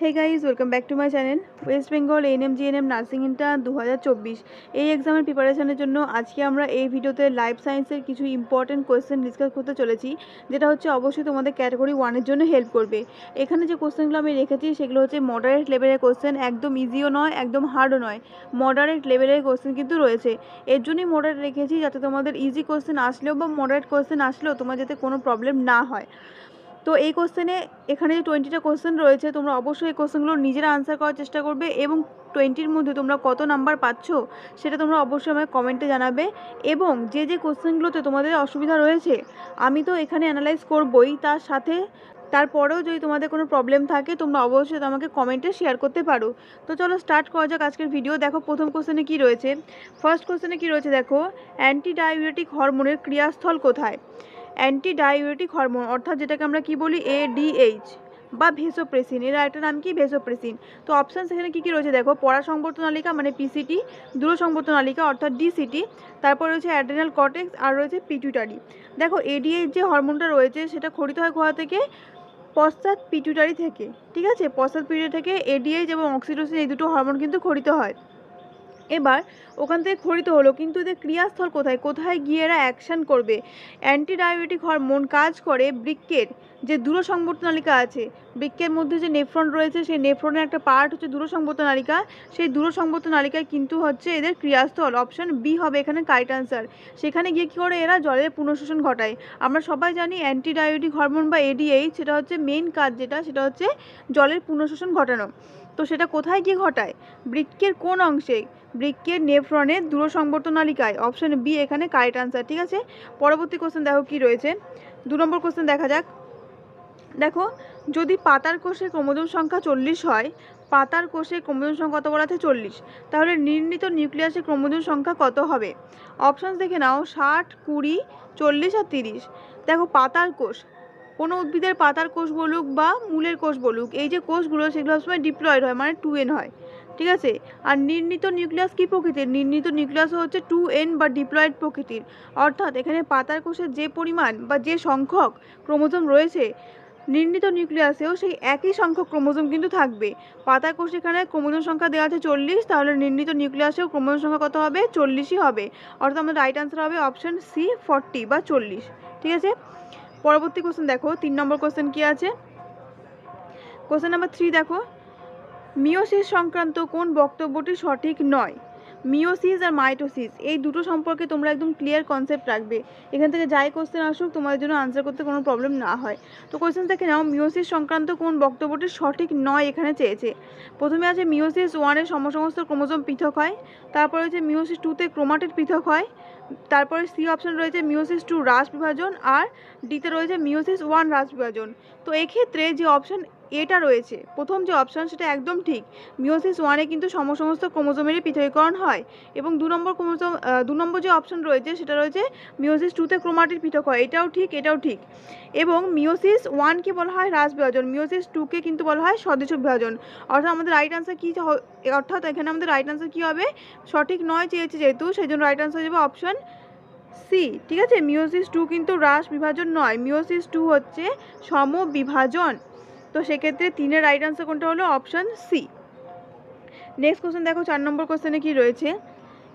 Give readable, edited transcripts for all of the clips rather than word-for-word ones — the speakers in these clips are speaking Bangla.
Hey guys welcome back to my channel West Bengal ANM GNM nursing intern 2024 এই এক্সামের প্রিপারেশনের জন্য আজকে আমরা এই ভিডিওতে লাইফ সায়েন্সের কিছু ইম্পর্টেন্ট কোয়েশ্চেন ডিসকাস করতে চলেছি, যেটা হচ্ছে অবশ্যই তোমাদের ক্যাটাগরি 1-এর জন্য হেল্প করবে। এখানে যে কোয়েশ্চেনগুলো আমি রেখেছি সেগুলো হচ্ছে মডারেট লেভেলের কোয়েশ্চেন, একদম ইজিও নয় একদম হার্ডও নয়, মডারেট লেভেলের কোয়েশ্চেন কিন্তু রয়েছে। এর জন্যই মডারেট রেখেছি, যাতে তোমাদের ইজি কোয়েশ্চেন আসলেও বা মডারেট কোয়েশ্চেন আসলেও তোমার যাতে কোনো প্রবলেম না হয়। তো এই কোশ্চেনে এখানে যে 20টা কোশ্চেন রয়েছে, তোমরা অবশ্যই এই কোশ্চেনগুলো নিজেরা আনসার করার চেষ্টা করবে এবং 20-র মধ্যে তোমরা কত নাম্বার পাচ্ছ সেটা তোমরা অবশ্যই আমাকে কমেন্টে জানাবে। এবং যে কোশ্চেনগুলোতে তোমাদের অসুবিধা রয়েছে আমি তো এখানে অ্যানালাইজ করবই, তার সাথে তারপরেও যদি তোমাদের কোনো প্রবলেম থাকে তোমরা অবশ্যই আমাকে কমেন্টে শেয়ার করতে পারো। তো চলো স্টার্ট করা যাক আজকের ভিডিও। দেখো প্রথম কোশ্চেনে কী রয়েছে, ফার্স্ট কোশ্চেনে কী রয়েছে দেখো, অ্যান্টিডাইউরেটিক হরমোনের ক্রিয়াস্থল কোথায়? অ্যান্টিডাইউরেটিক হরমোন অর্থাৎ যেটাকে আমরা কি বলি এডিএইচ বা ভেসোপ্রেসিন, এর একটা নাম কি ভেসোপ্রেসিন। তো অপশান সেখানে কী কী রয়েছে দেখো, পরাসংবর্তনালিকা মানে পিসিটি, দূরসংবর্তনালিকা অর্থাৎ ডিসিটি, তারপর রয়েছে অ্যাড্রেনাল কর্টেক্স আর রয়েছে পিটুইটারি। দেখো এডিএইচ যে হরমোনটা রয়েছে সেটা খরিত হয় কোথা থেকে? পশ্চাৎ পিটুইটারি থেকে। ঠিক আছে, পশ্চাৎ পিটুইটারি থেকে এডিএইচ এবং অক্সিটোসিন এই দুটো হরমোন কিন্তু খরিত হয়। এবার ওখান থেকে খরিত হলো, কিন্তু এদের ক্রিয়াস্থল কোথায়, কোথায় গিয়ে এরা অ্যাকশান করবে? অ্যান্টিডায়াবেটিক হরমোন কাজ করে বৃক্কের যে দূরসংবর্তনালিকা আছে, বৃক্কের মধ্যে যে নেফ্রন রয়েছে সেই নেফ্রনের একটা পার্ট হচ্ছে দূরসংবর্তনালিকা, সেই দূরসংবর্তনালিকায় কিন্তু হচ্ছে এদের ক্রিয়াস্থল। অপশান বি হবে এখানে কারেক্ট আনসার। সেখানে গিয়ে কী করে এরা জলের পুনঃশোষণ ঘটায়। আমরা সবাই জানি অ্যান্টিডায়াবেটিক হরমোন বা এডিএইচ সেটা হচ্ছে মেইন কাজ, যেটা সেটা হচ্ছে জলের পুনঃশোষণ ঘটানো। তো সেটা কোথায় গিয়ে ঘটায়? বৃক্কের কোন অংশে? বৃক্কের নেফ্রনের দূরসংবর্তনালিকায়। অপশন বি এখানে কারেক্ট আনসার। ঠিক আছে, পরবর্তী কোশ্চেন দেখো কি রয়েছে, 2 নম্বর কোশ্চেন দেখা যাক। দেখো, যদি পাতার কোষে ক্রোমোজোম সংখ্যা 40 হয়, পাতার কোষে ক্রোমোজোম সংখ্যা কত বলা আছে? 40, তাহলে নির্ণীত নিউক্লিয়াসে ক্রোমোজোম সংখ্যা কত হবে? অপশান দেখে নাও, 60, 20, 40 আর 30। দেখো পাতার কোষ, কোনো উদ্ভিদের পাতার কোষ বলুক বা মূলের কোষ বলুক, এই যে কোষগুলো সেগুলো সবসময় ডিপ্লয়েড হয় মানে 2n হয়। ঠিক আছে, আর নির্ণীত নিউক্লিয়াস কী প্রকৃতির? নির্ণীত নিউক্লিয়াস হচ্ছে 2n বা ডিপ্লয়েড প্রকৃতির। অর্থাৎ এখানে পাতার কোষের যে পরিমাণ বা যে সংখ্যক ক্রোমোজোম রয়েছে, নির্ণীত নিউক্লিয়াসেও সেই একই সংখ্যক ক্রোমোজোম কিন্তু থাকবে। পাতার কোষ এখানে ক্রোমোজোম সংখ্যা দেওয়া আছে 40, তাহলে নির্ণীত নিউক্লিয়াসেও ক্রোমোজোম সংখ্যা কত হবে? 40ই হবে। অর্থাৎ আমাদের রাইট আনসার হবে অপশান সি 40 বা 40। ঠিক আছে, পরবর্তী কোশ্চেন দেখো, 3 নম্বর কোশ্চেন কি আছে, কোশ্চেন নাম্বার 3 দেখো, মিওসিস সংক্রান্ত কোন বক্তব্যটি সঠিক নয়? মিওসিস আর মাইটোসিস এই দুটো সম্পর্কে তোমরা একদম ক্লিয়ার কনসেপ্ট রাখবে, এখান থেকে যাই কোশ্চেন আসুক তোমাদের জন্য আনসার করতে কোনো প্রবলেম না হয়। তো কোশ্চেন দেখে নাও, মিওসিস সংক্রান্ত কোন বক্তব্যটি সঠিক নয় এখানে চেয়েছে। প্রথমে আছে মিওসিস 1-এ সমস্ত ক্রোমোজোম পৃথক হয়, তারপরে হচ্ছে মিওসিস 2-তে ক্রোমাটিড পৃথক হয়, তারপরে সি অপশন রয়েছে মিওসিস 2 হ্রাস বিভাজন, আর ডিতে রয়েছে মিওসিস 1 হ্রাস বিভাজন। তো এক্ষেত্রে যে অপশন এটা রয়েছে প্রথম যে অপশান সেটা একদম ঠিক। মিওসিস 1-এ কিন্তু সমস্ত ক্রোমোজোমেরই পৃথকীকরণ হয়, এবং 2 নম্বর যে অপশন রয়েছে সেটা রয়েছে মিওসিস 2-তে ক্রোমাটিড পৃথক হয়, এটাও ঠিক এটাও ঠিক। এবং মিওসিস 1-কে বলা হয় হ্রাস বিভাজন, মিওসিস 2-কে কিন্তু বলা হয় সদৃশ বিভাজন। অর্থাৎ আমাদের রাইট আনসার কী, অর্থাৎ এখানে আমাদের রাইট আনসার কী হবে? সঠিক নয় চেয়েছে যেহেতু, সেই জন্য রাইট আনসার যাবে অপশান সি। ঠিক আছে, মিওসিস 2 কিন্তু হ্রাস বিভাজন নয়, মিওসিস 2 হচ্ছে সমবিভাজন। তো সেক্ষেত্রে 3-এর রাইট আনসার কোনটা হলো? Option C. নেক্সট কোশ্চেন দেখো, 4 নম্বর কোশ্চেনে কি রয়েছে,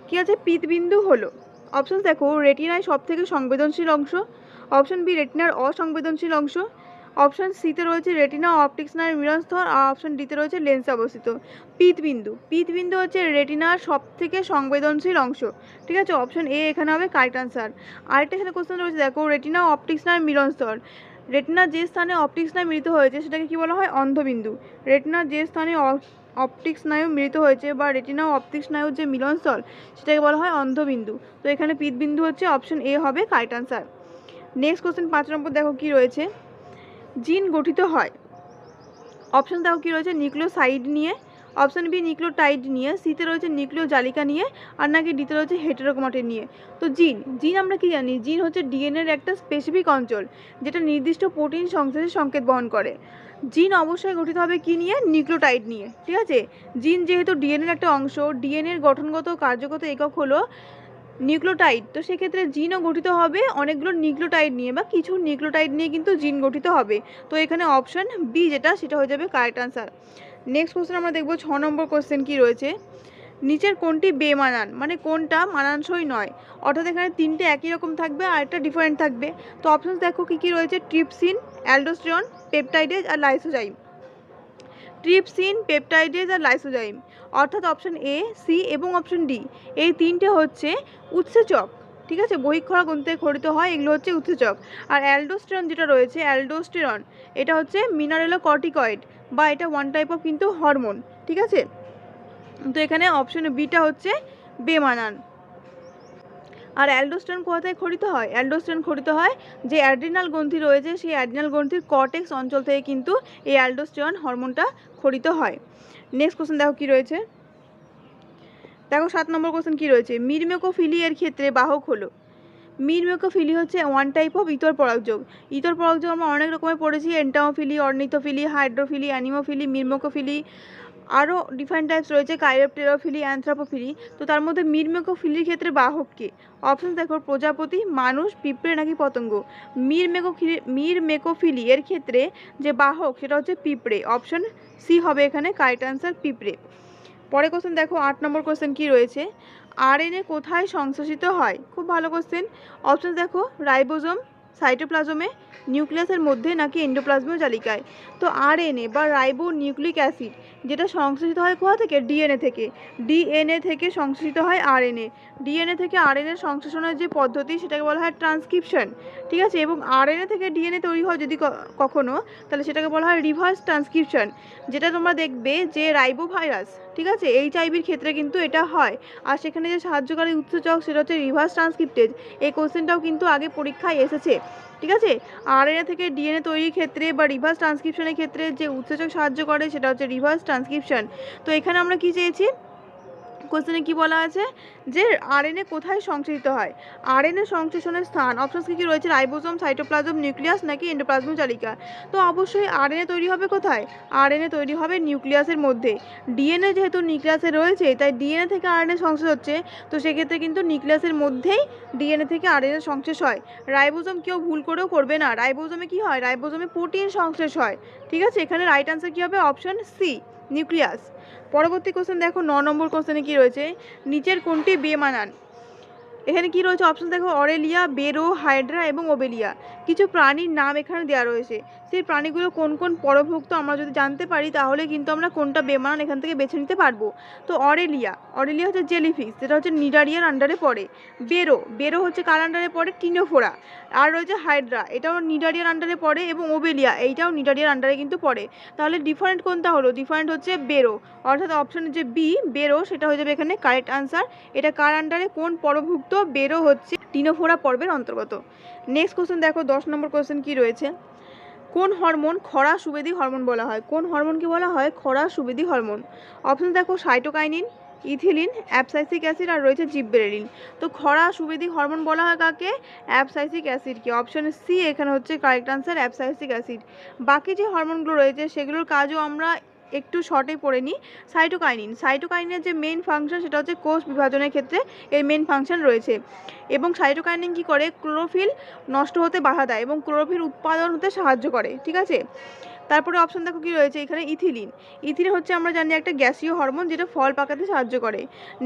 কি আছে? পিতবিন্দু হলো, অপশান দেখো, রেটিনায় সবথেকে সংবেদনশীল অংশ, অপশান বি রেটিনার অসংবেদনশীল অংশ, অপশান সিতে রয়েছে রেটিনা অপটিক স্নায়ুর মিলনস্থল, আর অপশান ডিতে রয়েছে লেন্সে অবস্থিত। পিতবিন্দু হচ্ছে রেটিনার সবথেকে সংবেদনশীল অংশ। ঠিক আছে, অপশান এ এখানে হবে কারেক্ট আনসার। আরেকটা এখানে কোশ্চেন রয়েছে দেখো, রেটিনা অপটিক স্নায়ুর মিলনস্থল, রেটিনার যে স্থানে অপটিক স্নায়ু মিলিত হয়েছে সেটাকে কি বলা হয়? অন্ধবিন্দু। রেটিনার যে স্থানে অপটিক স্নায়ু মিলিত হয়েছে বা রেটিনা ও অপটিক স্নায়ুর যে মিলনস্থল সেটাকে বলা হয় অন্ধবিন্দু। তো এখানে পিতবিন্দু হচ্ছে অপশন এ হবে কারেক্ট আনসার। নেক্সট কোশ্চেন 5 নম্বর দেখো কি রয়েছে, জিন গঠিত হয়, অপশন দেখো কি রয়েছে, নিউক্লিওসাইড নিয়ে, অপশন বি নিউক্লিওটাইড নিয়ে, সিতে রয়েছে নিউক্লিয় জালিকা নিয়ে, আর নাকি ডিতে রয়েছে হেটেরোক্রোমাটিন নিয়ে। তো জিন আমরা কি জানি? জিন হচ্ছে ডিএনএর একটা স্পেসিফিক অঞ্চল যেটা নির্দিষ্ট প্রোটিন সংশ্লেষের সংকেত বহন করে। জিন অবশ্যই গঠিত হবে কি নিয়ে? নিউক্লিওটাইড নিয়ে। ঠিক আছে, জিন যেহেতু ডিএনএর একটা অংশ, ডিএনএর গঠনগত কার্যগত একক হলো নিউক্লিওটাইড, তো সেক্ষেত্রে জিনও গঠিত হবে অনেকগুলো নিউক্লিওটাইড নিয়ে বা কিছু নিউক্লিওটাইড নিয়ে কিন্তু জিন গঠিত হবে। তো এখানে অপশন বি যেটা সেটা হয়ে যাবে কারেক্ট আনসার। নেক্সট কোশ্চেন আমরা দেখব 6 নম্বর কোশ্চেন কি রয়েছে, নিচের কোনটি বেমানান, মানে কোনটা মানানসই নয়। অর্থাৎ এখানে তিনটে একই রকম থাকবে আর একটা ডিফারেন্ট থাকবে। তো অপশনস দেখো কী কী রয়েছে, ট্রিপসিন, অ্যালডোস্টেরন, পেপটাইডেজ আর লাইসোজাইম। ট্রিপসিন, পেপটাইডেজ আর লাইসোজাইম, অর্থাৎ অপশন এ, সি এবং অপশন ডি, এই তিনটে হচ্ছে উৎসেচক। ঠিক আছে, বহিঃক্ষরা গ্রন্থে ক্ষরিত হয়, এগুলো হচ্ছে উৎসেচক। আর অ্যালডোস্টেরন যেটা রয়েছে, অ্যালডোস্টেরন, এটা হচ্ছে মিনারেলোকর্টিকয়েড বা এটা ওয়ান টাইপ অফ কিন্তু হরমোন। ঠিক আছে, তো এখানে অপশন বিটা হচ্ছে বেমানান। আর অ্যালডোস্টেরন কোথা থেকে ক্ষরিত হয়, অ্যালডোস্টেরন ক্ষরিত হয় যে অ্যাড্রিনাল গ্রন্থি রয়েছে, সেই অ্যাড্রিনাল গ্রন্থির কর্টেক্স অঞ্চল থেকে কিন্তু এই অ্যালডোস্টেরন হরমোনটা ক্ষরিত হয়। নেক্সট কোশ্চেন দেখো কি রয়েছে, দেখো 7 নম্বর কোশ্চেন কি রয়েছে, মিরমেকোফিলি এর ক্ষেত্রে বাহক হলো। মিরমেকোফিলি হচ্ছে ওয়ান টাইপ অফ ইতর পরাগযোগ। ইতর পরাগযোগ আমরা অনেক রকমের পড়েছি, এন্টামোফিলি, অর্নিথোফিলি, হাইড্রোফিলি, অ্যানিমোফিলি, মিরমেকোফিলি, আরও ডিফারেন্ট টাইপস রয়েছে, কাইরোপটেরোফিলি, অ্যানথ্রোপোফিলি। তো তার মধ্যে মিরমেকোফিলির ক্ষেত্রে বাহক কে? অপশন দেখো, প্রজাপতি, মানুষ, পিঁপড়ে নাকি পতঙ্গ। মিরমেকোফিলি এর ক্ষেত্রে যে বাহক সেটা হচ্ছে পিঁপড়ে। অপশন সি হবে এখানে কারেক্ট অ্যান্সার, পিঁপড়ে। পরে কোশ্চেন দেখো 8 নম্বর কোশ্চেন কি রয়েছে, আরএনএ কোথায় সংশ্লেষিত হয়? খুব ভালো কোশ্চেন। অপশন দেখো, রাইবোজোম, সাইটোপ্লাজমে, নিউক্লিয়াসের মধ্যে নাকি এন্ডোপ্লাজমীয় জালিকায়। তো আরএনএ বা রাইবো নিউক্লিক অ্যাসিড যেটা সংশ্লেষিত হয় কোথা থেকে? ডিএনএ থেকে। ডিএনএ থেকে সংশ্লেষিত হয় আরএনএ। ডিএনএ থেকে আরএনএ সংশ্লেষণের যে পদ্ধতি সেটাকে বলা হয় ট্রান্সক্রিপশন। ঠিক আছে, এবং আরএনএ থেকে ডিএনএ তৈরি হয় যদি কখনো, তাহলে সেটাকে বলা হয় রিভার্স ট্রান্সক্রিপশন, যেটা তোমরা দেখবে যে রাইবো ভাইরাস, ঠিক আছে, এইচআইভির ক্ষেত্রে কিন্তু এটা হয়। আর সেখানে যে সাহায্যকারী উৎসেচক সেটা হচ্ছে রিভার্স ট্রান্সক্রিপ্টেজ। এই কোশ্চেনটাও কিন্তু আগে পরীক্ষায় এসেছে। ঠিক আছে, আরএনএ থেকে ডিএনএ তৈরির ক্ষেত্রে বা রিভার্স ট্রান্সক্রিপশনের ক্ষেত্রে যে উৎসেচক সাহায্য করে সেটা হচ্ছে রিভার্স ট্রান্সক্রিপশন। তো এখানে আমরা কি চেয়েছি, কোশ্চেনে কি বলা আছে যে আরএনএ কোথায় সংশ্লেষিত হয়? আরএনএ সংশ্লেষণের স্থান অপশনস কি রয়েছে, রাইবোজোম, সাইটোপ্লাজম, নিউক্লিয়াস নাকি এন্ডোপ্লাজমীয় জালিকা। তো অবশ্যই আরএনএ তৈরি হবে কোথায়? আরএনএ তৈরি হবে নিউক্লিয়াসের মধ্যে। ডিএনএ যেহেতু নিউক্লিয়াসে রয়েছে, তাই ডিএনএ থেকে আরএনএ সংশ্লেষ হচ্ছে, তো সেক্ষেত্রে কিন্তু নিউক্লিয়াসের মধ্যেই ডিএনএ থেকে আরএনএ সংশ্লেষ হয়। রাইবোজোম কেউ ভুল করেও করবে না, রাইবোজোমে কি হয়, রাইবোজোমে প্রোটিন সংশ্লেষ হয়। ঠিক আছে, এখানে রাইট আনসার কী হবে, অপশন সি, নিউক্লিয়াস। পরবর্তী কোশ্চেন দেখো 9 নম্বর কোশ্চেনে কি রয়েছে, নিচের কোনটি বেমানান। এখানে কি রয়েছে, অপশন দেখো, অরেলিয়া, বেরো, হাইড্রা এবং ওবেলিয়া। কিছু প্রাণীর নাম এখানে দেওয়া রয়েছে, সেই প্রাণীগুলো কোন কোন পরভুক্ত আমরা যদি জানতে পারি তাহলে কিন্তু আমরা কোনটা বেমানান এখান থেকে বেছে নিতে পারবো। তো অরেলিয়া, অরেলিয়া হচ্ছে জেলিফিশ, যেটা হচ্ছে নিডারিয়ার আন্ডারে পড়ে। বেরো, বেরো হচ্ছে কার আন্ডারে পড়ে, টিনোফোরা। আর রয়েছে হাইড্রা, এটাও নিডারিয়ার আন্ডারে পড়ে, এবং ওবেলিয়া এইটাও নিডারিয়ার আন্ডারে কিন্তু পড়ে। তাহলে ডিফারেন্ট কোনটা হলো, ডিফারেন্ট হচ্ছে বেরো, অর্থাৎ অপশনের যে বি বেরো সেটা হয়ে যাবে এখানে কারেক্ট আনসার। এটা কার আন্ডারে, কোন পরভুক্ত, বেরো হচ্ছে টিনোফোরা পর্বের অন্তর্গত। নেক্সট কোশ্চেন দেখো 10 নম্বর কোশ্চেন কি রয়েছে, কোন হরমোন খরা সুবেদী হরমোন বলা হয়? কোন হরমোনকে বলা হয় খরা সুবেদী হরমোন? অপশন দেখো, সাইটোকাইনিন, ইথিলিন, অ্যাবসাইসিক অ্যাসিড আর রয়েছে জিববেরেলিন। তো খরা সুবেদী হরমোন বলা হয় কাকে? অ্যাবসাইসিক অ্যাসিডকে। অপশন সি এখানে হচ্ছে কারেক্ট আনসার, অ্যাবসাইসিক অ্যাসিড। বাকি যে হরমোনগুলো রয়েছে সেগুলোর কাজও আমরা একটু শর্টে পড়ে নিই। সাইটোকাইনিন, সাইটোকাইনিনের যে মেইন ফাংশন সেটা হচ্ছে কোষ বিভাজনের ক্ষেত্রে এর মেইন ফাংশন রয়েছে। এবং সাইটোকাইনিন কী করে, ক্লোরোফিল নষ্ট হতে বাধা দেয় এবং ক্লোরোফিল উৎপাদন হতে সাহায্য করে। ঠিক আছে, তারপরে অপশন দেখো কি রয়েছে এখানে, ইথিলিন। ইথিলিন হচ্ছে আমরা জানি একটা গ্যাসীয় হরমোন যেটা ফল পাকাতে সাহায্য করে।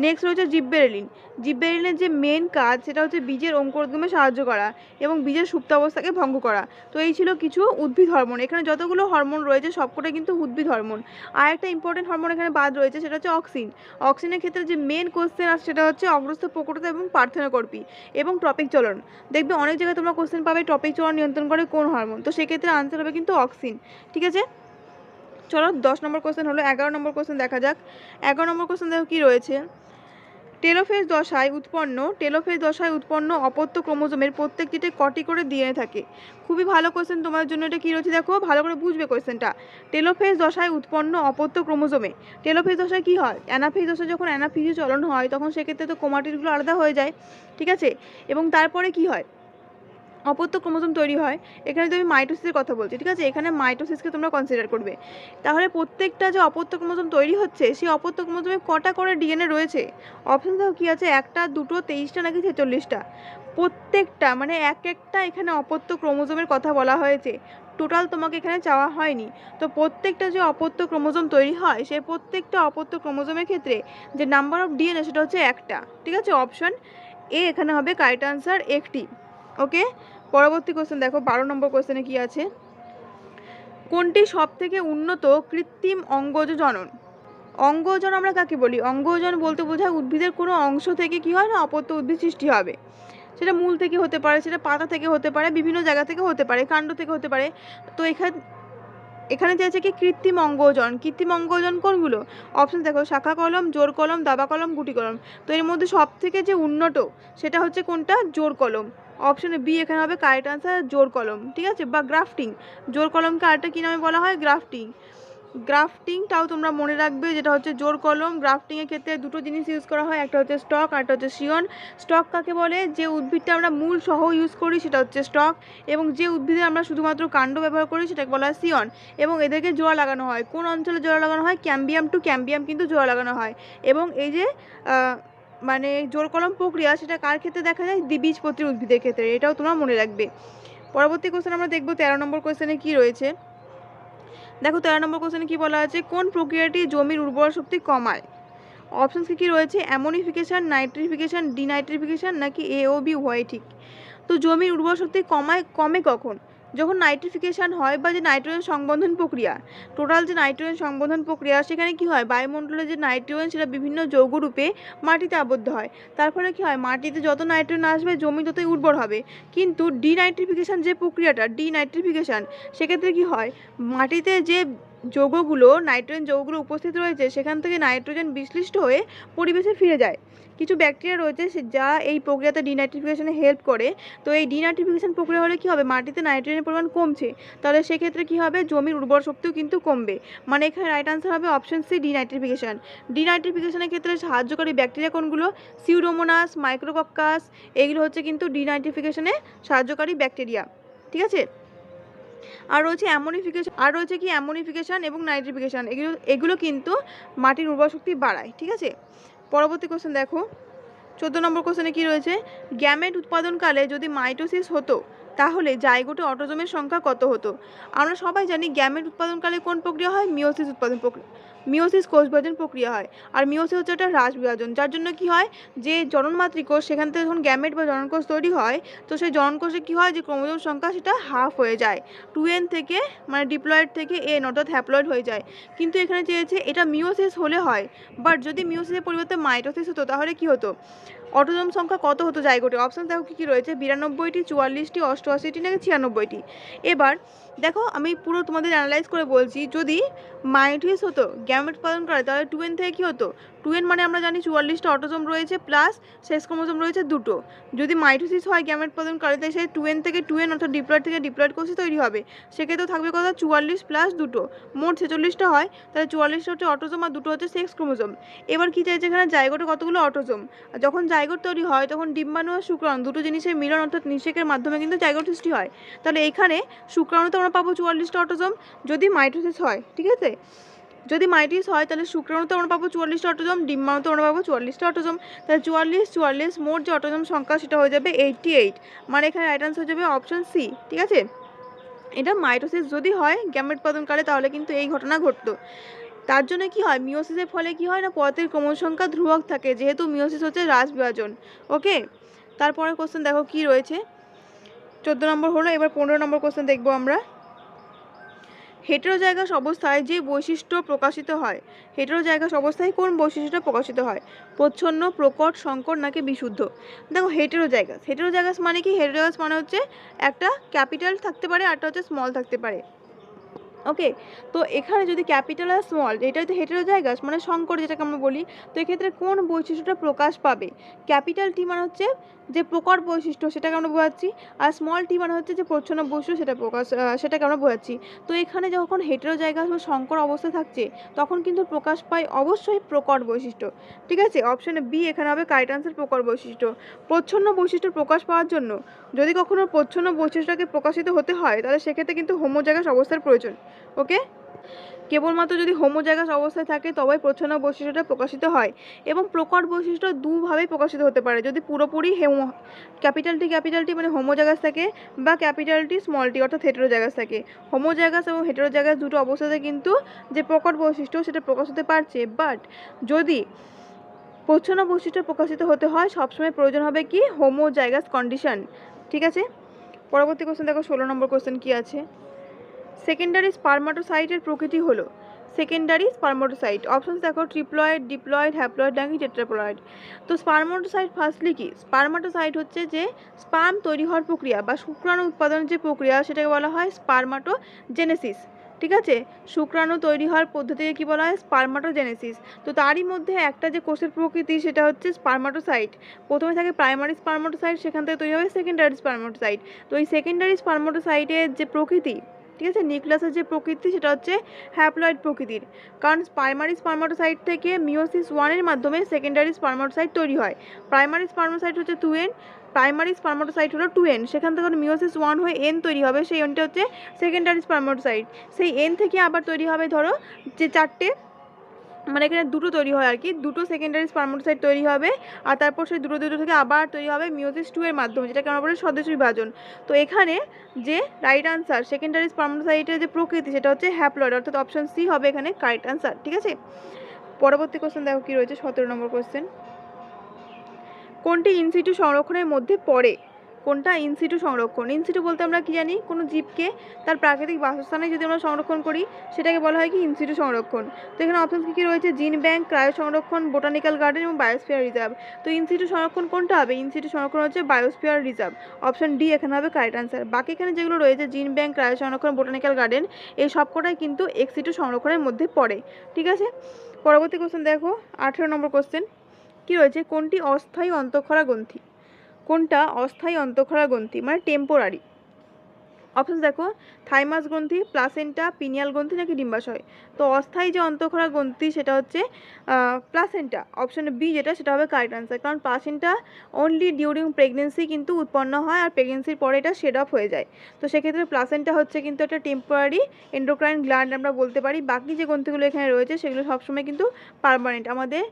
নেক্সট রয়েছে জিববেরেলিন। জিববেরেলিনের যে মেন কাজ সেটা হচ্ছে বীজের অঙ্কুরোদ্গমে সাহায্য করা এবং বীজের সুপ্তাবস্থাকে ভঙ্গ করা। তো এই ছিল কিছু উদ্ভিদ হরমোন। এখানে যতগুলো হরমোন রয়েছে সবকটাই কিন্তু উদ্ভিদ হরমোন। আর একটা ইম্পর্টেন্ট হরমোন এখানে বাদ রয়েছে, সেটা হচ্ছে অক্সিন। অক্সিনের ক্ষেত্রে যে মেন কোশ্চেন আসে সেটা হচ্ছে অগ্রস্থ প্রকটতা এবং পার্থেনোকর্পী এবং টপিক চলন। দেখবে অনেক জায়গায় তোমরা কোশ্চেন পাবে টপিক চলন নিয়ন্ত্রণ করে কোন হরমোন, তো সেক্ষেত্রে আনসার হবে কিন্তু অক্সিন। ঠিক আছে, চলো 10 নম্বর কোশ্চেন হলো, 11 নম্বর কোশ্চেন দেখা যাক। 11 নম্বর কোশ্চেন দেখো কি রয়েছে, টেলোফেজ দশায় উৎপন্ন অপত্য ক্রোমোজোমের প্রত্যেকটিতে কটি করে ডিএনএ থাকে? খুবই ভালো কোশ্চেন তোমার জন্য, এটা কী রয়েছে দেখো, ভালো করে বুঝবে কোশ্চেনটা। টেলোফেজ দশায় উৎপন্ন অপত্য ক্রোমোজোমে, টেলোফেজ দশায় কী হয়, অ্যানাফেজ দশায় যখন অ্যানাফিজি চলন হয় তখন সেক্ষেত্রে তো ক্রোমাটিডগুলো আলাদা হয়ে যায়। ঠিক আছে, এবং তারপরে কি হয়, অপত্য ক্রোমোজোম তৈরি হয়। এখানে তুমি মাইটোসিসের কথা বলছি, ঠিক আছে, এখানে মাইটোসিসকে তোমরা কনসিডার করবে। তাহলে প্রত্যেকটা যে অপত্য ক্রোমোজোম তৈরি হচ্ছে সেই অপত্য ক্রোমোজোমে কটা করে ডিএনএ রয়েছে? অপশন দেখো কী আছে, একটা, দুটো, 23টা নাকি 46টা? প্রত্যেকটা মানে এক একটা এখানে অপত্য ক্রোমোজোমের কথা বলা হয়েছে। টোটাল তোমাকে এখানে চাওয়া হয়নি। তো প্রত্যেকটা যে অপত্য ক্রোমোজোম তৈরি হয় সেই প্রত্যেকটা অপত্য ক্রোমোজোমের ক্ষেত্রে যে নাম্বার অফ ডিএনএ সেটা হচ্ছে একটা। ঠিক আছে, অপশন এ এখানে হবে কারেক্ট আনসার, একটি। ওকে, পরবর্তী কোশ্চেন দেখো 12 নম্বর কোশ্চেনে কি আছে, কোনটি সব থেকে উন্নত কৃত্রিম অঙ্গজ জনন? অঙ্গজন আমরা কাকে বলি? অঙ্গজন বলতে বোঝায় উদ্ভিদের কোনো অংশ থেকে কি হয় না অপত্য উদ্ভিদ সৃষ্টি হবে। সেটা মূল থেকে হতে পারে, সেটা পাতা থেকে হতে পারে, বিভিন্ন জায়গা থেকে হতে পারে, কাণ্ড থেকে হতে পারে। তো এখানে চাইছে কি কৃত্রিম অঙ্গজন। কৃত্রিম অঙ্গজন কোনগুলো? অপশন দেখো, শাখা কলম, জোর কলম, দাবা কলম, গুটি কলম। তো এর মধ্যে সব থেকে যে উন্নত সেটা হচ্ছে কোনটা? জোর কলম। অপশনে বি এখানে হবে কারেক্ট আনসার, জোর কলম। ঠিক আছে, বা গ্রাফটিং। জোর কলমকে আরেকটা কী নামে বলা হয়? গ্রাফটিং। গ্রাফটিংটাও তোমরা মনে রাখবে, যেটা হচ্ছে জোর কলম। গ্রাফটিংয়ের ক্ষেত্রে দুটো জিনিস ইউজ করা হয়, একটা হচ্ছে স্টক আর একটা হচ্ছে শিয়ন। স্টক কাকে বলে? যে উদ্ভিদটা আমরা মূল সহ ইউজ করি সেটা হচ্ছে স্টক, এবং যে উদ্ভিদে আমরা শুধুমাত্র কাণ্ড ব্যবহার করি সেটাকে বলা হয় শিয়ন। এবং এদেরকে জোড়া লাগানো হয়। কোন অঞ্চলে জোড়া লাগানো হয়? ক্যাম্বিয়াম টু ক্যাম্বিয়াম কিন্তু জোড়া লাগানো হয়। এবং এই যে মানে জোর কলম প্রক্রিয়া সেটা কার ক্ষেত্রে দেখা যায়? দ্বিবীজপত্রী উদ্ভিদের ক্ষেত্রে। এটাও তোমরা মনে রাখবে। পরবর্তী কোশ্চেন আমরা দেখব 13 নম্বর কোশ্চেনে কি রয়েছে। দেখো 13 নম্বর কোশ্চেনে কি বলা আছে, কোন প্রক্রিয়াটি জমির উর্বর শক্তি কমায়? অপশনস কি রয়েছে? অ্যামোনিফিকেশন, নাইট্রিফিকেশন, ডিনাইট্রিফিকেশন, নাকি এ ও বি উভয়ই ঠিক। তো জমির উর্বর শক্তি কমে কখন? যখন নাইট্রিফিকেশন হয় বা যে নাইট্রোজেন সংবন্ধন প্রক্রিয়া, টোটাল যে নাইট্রোজেন সংবন্ধন প্রক্রিয়া, সেখানে কি হয়? বায়ুমণ্ডলে যে নাইট্রোজেন সেটা বিভিন্ন যৌগরূপে মাটিতে আবদ্ধ হয়। তার ফলে কি হয়? মাটিতে যত নাইট্রোজেন আসবে জমি ততই উর্বর হবে। কিন্তু ডিনাইট্রিফিকেশন যে প্রক্রিয়াটা, ডিনাইট্রিফিকেশন, সেক্ষেত্রে কি হয়? মাটিতে যে যৌগগুলো, নাইট্রোজেন যৌগগুলো উপস্থিত রয়েছে সেখান থেকে নাইট্রোজেন বিশ্লিষ্ট হয়ে পরিবেশে ফিরে যায়। কিছু ব্যাকটেরিয়া রয়েছে যা এই প্রক্রিয়াতে ডিনাইট্রিফিকেশনে হেল্প করে। তো এই ডিনাইট্রিফিকেশন প্রক্রিয়া হলে কী হবে? মাটিতে নাইট্রোজেনের পরিমাণ কমছে, তাহলে সেক্ষেত্রে কী হবে? জমির উর্বর শক্তিও কিন্তু কমবে। মানে এখানে রাইট আনসার হবে অপশন সি, ডিনাইট্রিফিকেশন। ডিনাইট্রিফিকেশনের ক্ষেত্রে সাহায্যকারী ব্যাকটেরিয়া কোনগুলো? সিউডোমোনাস, মাইক্রোকক্কাস, এগুলো হচ্ছে কিন্তু ডিনাইট্রিফিকেশনে সাহায্যকারী ব্যাকটেরিয়া। ঠিক আছে, আর রয়েছে অ্যামোনিফিকেশন এবং নাইট্রিফিকেশন, এগুলো কিন্তু মাটির উর্বর শক্তি বাড়ায়। ঠিক আছে, পরবর্তী কোশ্চেন দেখো 14 নম্বর কোশ্চেনে কি রয়েছে, গ্যামেট উৎপাদনকালে যদি মাইটোসিস হতো তাহলে জাইগোটে অটোজোমের সংখ্যা কত হতো? আমরা সবাই জানি গ্যামেট উৎপাদনকালে কোন প্রক্রিয়া হয়? মিওসিস উৎপাদন প্রক্রিয়া, মিওসিস কোষ বিভাজন প্রক্রিয়া হয়। আর মিওসিস হচ্ছে একটা হ্রাস বিভাজন, যার জন্য কি হয়? যে জননমাতৃ কোষ, সেখান থেকে যখন গ্যামেট বা জননকোষ তৈরি হয়, তো সেই জননকোষে কি হয়? যে ক্রোমোজোম সংখ্যা সেটা হাফ হয়ে যায়, 2n থেকে, মানে ডিপ্লয়েড থেকে n অর্থাৎ হ্যাপ্লয়েড হয়ে যায়। কিন্তু এখানে চেয়েছে এটা মিওসিস হলে হয়, বাট যদি মিওসিসের পরিবর্তে মাইটোসিস হতো তাহলে কি হতো? অটোজোম সংখ্যা কত হতো জাইগোটে? অপশন দেখো কী কী রয়েছে, 92টি, 44টি, 88টি, নাকি 96টি। এবার দেখো আমি পুরো তোমাদের অ্যানালাইজ করে বলছি, যদি মাইটোসিস হতো, গ্যামেট উৎপাদন করে, তাহলে 2n থেকে কী হতো? 2n মানে আমরা জানি 44টা অটোজোম রয়েছে প্লাস সেক্স ক্রোমোজোম রয়েছে দুটো। যদি মাইটোসিস হয় গ্যামেট উৎপাদন করে, তাই সেই 2n থেকে 2n অর্থাৎ ডিপ্লয়েড থেকে ডিপ্লয়েড কোষই তৈরি হবে। সেক্ষেত্রেও থাকবে কত? 44 প্লাস দুটো, মোট 46টা হয়। তাহলে 44টা হচ্ছে অটোজোম আর দুটো হচ্ছে সেক্স ক্রোমোজোম। এবার কি চাইছে এখানে? জাইগোটে কতগুলো অটোজোম। যখন জাইগোট তৈরি হয় তখন ডিম্বাণু আর শুক্রাণু দুটো জিনিসের মিলন অর্থাৎ নিষেকের মাধ্যমে কিন্তু জাইগোট সৃষ্টি হয়। তাহলে এখানে শুক্রাণুতে আমরা পাবো 44টা অটোজোম যদি মাইটোসিস হয়। ঠিক আছে, যদি মাইটোসিস হয় তাহলে শুক্রাণুতে আমরা পাবো 44টা অটোজোম, ডিম্বাণুতে আমরা পাবো 44টা অটোজোম। তাহলে 44 মোট যে অটোজোম সংখ্যা সেটা হয়ে যাবে 88। মানে এখানে রাইট আনসার হয়ে যাবে অপশন সি। ঠিক আছে, এটা মাইটোসিস যদি হয় গ্যামেট উৎপাদনকালে তাহলে কিন্তু এই ঘটনা ঘটতো। তার জন্য কি হয়? মিওসিসের ফলে কি হয় না, পরতের ক্রমশ সংখ্যা ধ্রুবক থাকে, যেহেতু মিওসিস হচ্ছে হ্রাস বিভাজন। ওকে, তারপরে কোশ্চেন দেখো কি রয়েছে, 14 নম্বর হলো। এবার 15 নম্বর কোশ্চেন দেখবো আমরা। হেটেরোজাইগাস অবস্থায় যে বৈশিষ্ট্য প্রকাশিত হয়, হেটেরোজাইগাস অবস্থায় কোন বৈশিষ্ট্যটা প্রকাশিত হয়? প্রচ্ছন্ন, প্রকট, সংকর, নাকি বিশুদ্ধ? দেখো হেটেরোজাইগাস মানে কি? হেটেরোজাইগাস মানে হচ্ছে একটা ক্যাপিটাল থাকতে পারে আর একটা হচ্ছে স্মল থাকতে পারে। ওকে, তো এখানে যদি ক্যাপিটাল আর স্মল, এটা হচ্ছে হেটেরোজাইগাস মানে সংকর যেটাকে আমরা বলি। তো এক্ষেত্রে কোন বৈশিষ্ট্যটা প্রকাশ পাবে? ক্যাপিটাল টি মানে হচ্ছে যে প্রকট বৈশিষ্ট্য, সেটাকে আমরা বোঝাচ্ছি। আর স্মল টি মানে হচ্ছে যে প্রচ্ছন্ন বৈশিষ্ট্য, সেটাকে আমরা বোঝাচ্ছি। তো এখানে যখন হেটেরোজাইগাস বা সংকর অবস্থা থাকছে তখন কিন্তু প্রকাশ পায় অবশ্যই প্রকট বৈশিষ্ট্য। ঠিক আছে, অপশানে বি এখানে হবে কারেক্ট আনসার, প্রকট বৈশিষ্ট্য। প্রচ্ছন্ন বৈশিষ্ট্য প্রকাশ পাওয়ার জন্য যদি কখনো প্রচ্ছন্ন বৈশিষ্ট্যটাকে প্রকাশিত হতে হয় তাহলে সেক্ষেত্রে কিন্তু হোমোজাইগাস অবস্থার প্রয়োজন। ওকে, কেবলমাত্র যদি হোমোজাইগাস অবস্থায় থাকে তবেই প্রচ্ছন্ন বৈশিষ্ট্যটা প্রকাশিত হয় এবং প্রকট বৈশিষ্ট্য দুভাবেই প্রকাশিত হতে পারে, যদি পুরোপুরি ক্যাপিটাল টি মানে হোমোজাইগাস থাকে বা ক্যাপিটাল টি স্মল টি অর্থাৎ হেটেরোজাইগাস থাকে। হোমোজাইগাস এবং হেটেরোজাইগাস দুটো অবস্থাতে কিন্তু যে প্রকট বৈশিষ্ট্য সেটা প্রকাশ হতে পারছে, বাট যদি প্রচ্ছন্ন বৈশিষ্ট্য প্রকাশিত হতে হয় সবসময় প্রয়োজন হবে কি হোমোজাইগাস কন্ডিশন। ঠিক আছে, পরবর্তী কোশ্চেন দেখো 16 নম্বর কোশ্চেন কি আছে। সেকেন্ডারি স্পারমাটোসাইটের প্রকৃতি হলো সেকেন্ডারি স্পারমাটোসাইট। অপশনস দেখো ট্রিপ্লয়েড, ডিপ্লয়েড, হ্যাপ্লয়েড নাকি টেট্রাপ্লয়েড। তো স্পারমাটোসাইট ফার্স্টলি কি, স্পারমাটোসাইট হচ্ছে যে স্পার্ম তৈরি হওয়ার প্রক্রিয়া বা শুক্রাণু উৎপাদনের যে প্রক্রিয়া সেটাকে বলা হয় স্পারমাটোজেনেসিস। ঠিক আছে, শুক্রাণু তৈরি হওয়ার পদ্ধতিকে কি বলা হয় স্পারমাটোজেনেসিস। তো তারই মধ্যে একটা যে কোষের প্রকৃতি সেটা হচ্ছে স্পারমাটোসাইট। প্রথমে থাকে প্রাইমারি স্পারমাটোসাইট, সেখান থেকে তৈরি হবে সেকেন্ডারি স্পারমাটোসাইট। তো এই সেকেন্ডারি স্পারমাটোসাইটের যে প্রকৃতি, ঠিক আছে, নিউক্লিয়াসের যে প্রকৃতি সেটা হচ্ছে হ্যাপ্লয়েড প্রকৃতির, কারণ প্রাইমারি স্পারমাটোসাইট থেকে মিওসিস 1-এর মাধ্যমে সেকেন্ডারি স্পারমাটোসাইট তৈরি হয়। প্রাইমারি স্পারমাটোসাইট হচ্ছে 2N, প্রাইমারি স্পারমাটোসাইট হলো 2N, সেখান থেকে মিওসিস 1 হয়ে N তৈরি হবে, সেই Nটা হচ্ছে সেকেন্ডারি স্পারমাটোসাইট। সেই N থেকে আবার তৈরি হবে ধরো যে 4টে, মানে এখানে দুটো তৈরি হয় আর কি, দুটো সেকেন্ডারি স্পারমাটোসাইট তৈরি হবে আর তারপর সেই দুটো থেকে আবার তৈরি হবে মিওসিস 2-এর মাধ্যমে, যেটাকে আমরা বলি স্বদেশ বিভাজন। তো এখানে যে রাইট আনসার সেকেন্ডারি স্পারমাটোসাইটের যে প্রকৃতি সেটা হচ্ছে হ্যাপ্লয়েড, অর্থাৎ অপশন সি হবে এখানে কারেক্ট আনসার। ঠিক আছে, পরবর্তী কোশ্চেন দেখো কি রয়েছে 17 নম্বর কোশ্চেন। কোনটি ইনসিটু সংরক্ষণের মধ্যে পড়ে? কোনটা ইনসিটু সংরক্ষণ? ইনসিটু বলতে আমরা কি জানি, কোনো জীবকে তার প্রাকৃতিক বাসস্থানে যদি আমরা সংরক্ষণ করি সেটাকে বলা হয় কি ইনসিটু সংরক্ষণ। তো এখানে অপশন কী রয়েছে, জিন ব্যাংক, ক্রায়ো সংরক্ষণ, বোটানিক্যাল গার্ডেন এবং বায়োস্ফিয়ার রিজার্ভ। তো ইনসিটু সংরক্ষণ কোনটা হবে? ইনসিটু সংরক্ষণ হচ্ছে বায়োস্ফিয়ার রিজার্ভ, অপশন ডি এখানে হবে কারেক্ট আনসার। বাকি এখানে যেগুলো রয়েছে জিন ব্যাংক, ক্রায়ো সংরক্ষণ, বোটানিক্যাল গার্ডেন, এই সবকটাই কিন্তু এক্সিটু সংরক্ষণের মধ্যে পড়ে। ঠিক আছে, পরবর্তী কোশ্চেন দেখো 18 নম্বর কোশ্চেন কি রয়েছে, কোনটি অস্থায়ী অন্তঃক্ষরা গ্রন্থি? কোনটা অস্থায়ী অন্তঃক্ষরা গ্রন্থি মানে টেম্পোরারি? অপশন দেখো থাইমাস গ্রন্থি, প্লাসেন্টা, পিনিয়াল গ্রন্থি নাকি ডিম্বাশয়। তো অস্থায়ী যে অন্তঃক্ষরা গ্রন্থি সেটা হচ্ছে প্লাসেন্টা, অপশন বি যেটা সেটা হবে কারেক্ট আনসার, কারণ প্লাসেন্টা অনলি ডিউরিং প্রেগনেন্সি কিন্তু উৎপন্ন হয় আর প্রেগনেন্সির পরে এটা শেড অফ হয়ে যায়। তো সেক্ষেত্রে প্লাসেন্টা হচ্ছে কিন্তু একটা টেম্পোরারি এন্ডোক্রাইন গ্ল্যান্ড আমরা বলতে পারি। বাকি যে গ্রন্থিগুলো এখানে রয়েছে সেগুলো সবসময় কিন্তু পার্মানেন্ট, আমাদের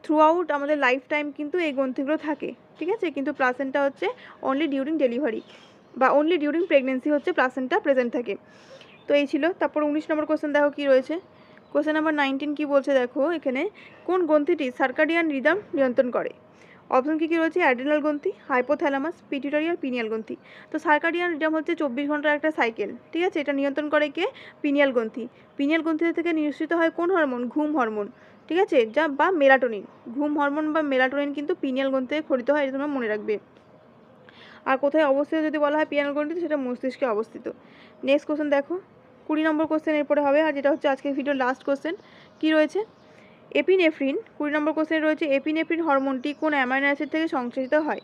থ্রু আউট আমাদের লাইফ টাইম কিন্তু এই গ্রন্থিগুলো থাকে। ঠিক আছে, কিন্তু প্লাসেন্টা হচ্ছে অনলি ডিউরিং ডেলিভারি বা অনলি ডিউরিং প্রেগনেন্সি হচ্ছে প্লাসেন্টা প্রেজেন্ট থাকে। তো এই ছিল। তারপর 19 নম্বর কোশ্চেন দেখো কি রয়েছে। কোশ্চেন নাম্বার 19 কি বলছে দেখো এখানে, কোন গ্রন্থিটি সার্কাডিয়ান রিদম নিয়ন্ত্রণ করে? অপশন কী রয়েছে, অ্যাড্রিনাল গ্রন্থি, হাইপোথ্যালামাস, পিটুইটারি আর পিনিয়াল গ্রন্থি। তো সার্কাডিয়ান রিদম হচ্ছে 24 ঘন্টার একটা সাইকেল। ঠিক আছে, এটা নিয়ন্ত্রণ করে কে? পিনিয়াল গ্রন্থি। পিনিয়াল গ্রন্থি থেকে নিঃসৃত হয় কোন হরমোন? ঘুম হরমোন। ঠিক আছে, যা বা মেলাটোনিন। ঘুম হরমোন বা মেলাটোনিন কিন্তু পিনিয়াল গ্রন্থি থেকে খরিত হয়, এটা তোমরা মনে রাখবে। আর কোথায় অবস্থিত যদি বলা হয় পিনিয়াল গ্রন্থি, সেটা মস্তিষ্কে অবস্থিত। নেক্সট কোশ্চেন দেখো 20 নম্বর কোশ্চেন এরপরে হবে, আর যেটা হচ্ছে আজকের ভিডিওর লাস্ট কোশ্চেন কি রয়েছে, এপিনেফ্রিন। 20 নম্বর কোশ্চেন রয়েছে, এপিনেফ্রিন হরমোনটি কোন অ্যামাইনো অ্যাসিড থেকে সংশ্লেষিত হয়?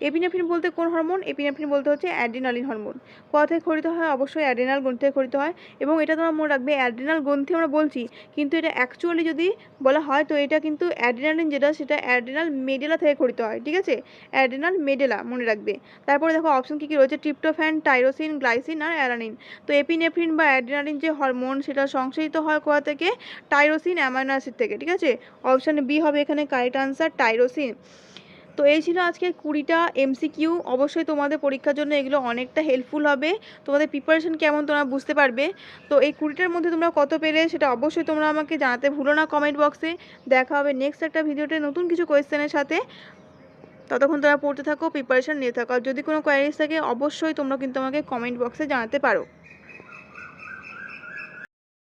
এপিনেফ্রিন বলতে কোন হরমোন? এপিনেফ্রিন বলতে হচ্ছে অ্যাড্রিনালিন হরমোন। কোথা থেকে খরিত হয়? অবশ্যই অ্যাড্রিনাল গ্রন্থি থেকে খরিত হয়। এবং এটা তোমরা মনে রাখবে অ্যাড্রিনাল গ্রন্থি আমরা বলছি, কিন্তু এটা অ্যাকচুয়ালি যদি বলা হয় তো এটা কিন্তু অ্যাড্রিনালিন যেটা সেটা অ্যাড্রিনাল মেডেলা থেকে খরিত হয়। ঠিক আছে, অ্যাড্রিনাল মেডেলা মনে রাখবে। তারপরে দেখো অপশন কী রয়েছে, ট্রিপ্টোফ্যান, টাইরোসিন, গ্লাইসিন আর অ্যালানিন। তো এপিনেফ্রিন বা অ্যাড্রিনালিন যে হরমোন সেটা সংশ্লেষিত হয় কোথা থেকে? টাইরোসিন অ্যামাইনো অ্যাসিড থেকে। ঠিক আছে, অপশন বি হবে এখানে কারেক্ট আনসার, টাইরোসিন। তো এই ছিল আজকে 20টা এমসিকিউ। অবশ্যই তোমাদের পরীক্ষার জন্য এগুলো অনেকটা হেল্পফুল হবে, তোমাদের প্রিপারেশন কেমন তোমরা বুঝতে পারবে। তো এই 20টার মধ্যে তোমরা কত পেলে সেটা অবশ্যই তোমরা আমাকে জানাতে ভুলো না কমেন্ট বক্সে। দেখা হবে নেক্সট একটা ভিডিওতে নতুন কিছু কোয়েশ্চেনের সাথে। ততক্ষণ তোমরা পড়তে থাকো, প্রিপারেশন নিয়ে থাকো। আর যদি কোনো কোয়ারিজ থাকে অবশ্যই তোমরা কিন্তু আমাকে কমেন্ট বক্সে জানাতে পারো।